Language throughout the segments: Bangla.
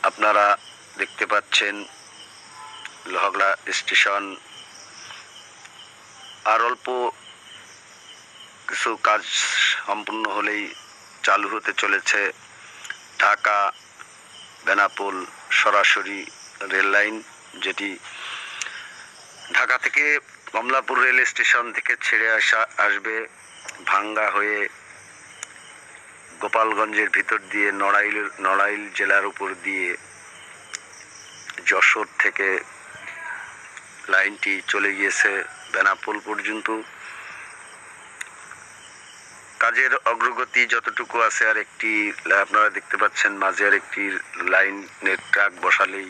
আপনারা দেখতে পাচ্ছেন লোহাগড়া স্টেশন আর অল্প কিছু কাজ সম্পূর্ণ হলেই চালু হতে চলেছে ঢাকা বেনাপোল সরাসরি রেল লাইন, যেটি ঢাকা থেকে কমলাপুর রেল স্টেশন থেকে ছেড়ে আসবে ভাঙ্গা হয়ে গোপালগঞ্জের ভিতর দিয়ে নড়াইল জেলার উপর দিয়ে যশোর থেকে লাইনটি চলে গিয়েছে বেনাপোল পর্যন্ত। কাজের অগ্রগতি যতটুকু আছে, আর একটি আপনারা দেখতে পাচ্ছেন মাঝে আর একটি লাইনের ট্রাক বসালেই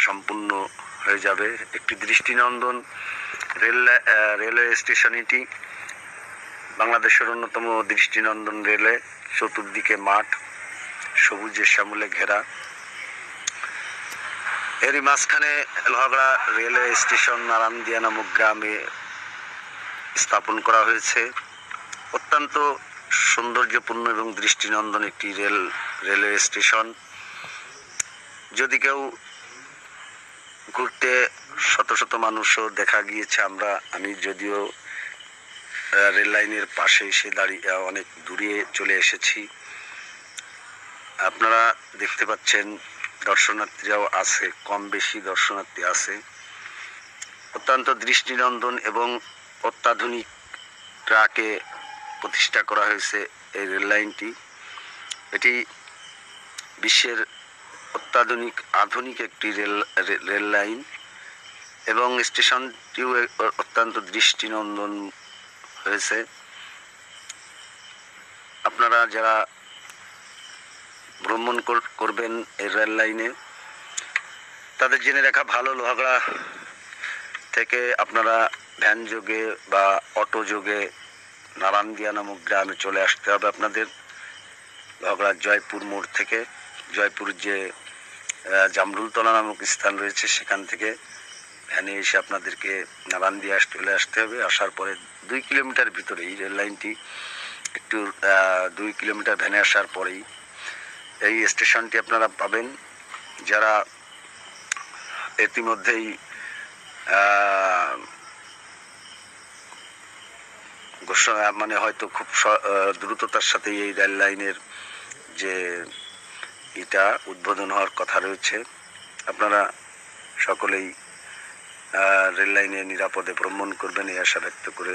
সম্পূর্ণ হয়ে যাবে। একটি দৃষ্টিনন্দন রেলওয়ে স্টেশন এটি, বাংলাদেশের অন্যতম দৃষ্টিনন্দন রেলওয়ে। চতুর্দিকে মাঠ, সবুজের শ্যামলে ঘেরা। এরই মাঝখানে লোহাগড়া রেলওয়ে স্টেশন নারায়ণদিয়া নামক গ্রামে স্থাপন করা হয়েছে। অত্যন্ত সৌন্দর্যপূর্ণ এবং দৃষ্টিনন্দন একটি রেলওয়ে স্টেশন। যদি কেউ ঘুরতে শত শত মানুষও দেখা গিয়েছে। আমি যদিও রেল লাইনের পাশে এসে দাঁড়িয়ে অনেক দূরে চলে এসেছি। আপনারা দেখতে পাচ্ছেন দর্শনার্থীরাও আছে, কম বেশি দর্শনার্থী আছে। অত্যন্ত দৃষ্টিনন্দন এবং অত্যাধুনিক ট্রাকে প্রতিষ্ঠা করা হয়েছে এই রেল লাইনটি। এটি বিশ্বের আধুনিক একটি রেল লাইন এবং স্টেশনটিও অত্যন্ত দৃষ্টিনন্দন হয়েছে। আপনারা যারা ভ্রমণ করবেন এই রেল লাইনে, তাদের জেনে রাখা ভালো, লোহাগড়া থেকে আপনারা ভ্যান যোগে বা অটো যোগে নারায়ণদিয়া নামক গ্রামে চলে আসতে হবে আপনাদের। লোহাগড়ার জয়পুর মোড় থেকে, জয়পুর যে জামরুলতলা নামক স্থান রয়েছে, সেখান থেকে ভ্যানে এসে আপনাদেরকে নারায়ণদিয়া চলে আসতে হবে। আসার পরে 2 কিলোমিটার ভিতরেই রেল লাইনটি, একটু 2 কিলোমিটার ভ্যানে আসার পরেই এই স্টেশনটি আপনারা পাবেন। যারা ইতিমধ্যেই ঘোষণা হয়তো খুব দ্রুততার সাথে এই রেল লাইনের যে এটা উদ্বোধন হওয়ার কথা রয়েছে, আপনারা সকলেই রেল লাইনে নিরাপদে ভ্রমণ করবেন এই আশা ব্যক্ত করে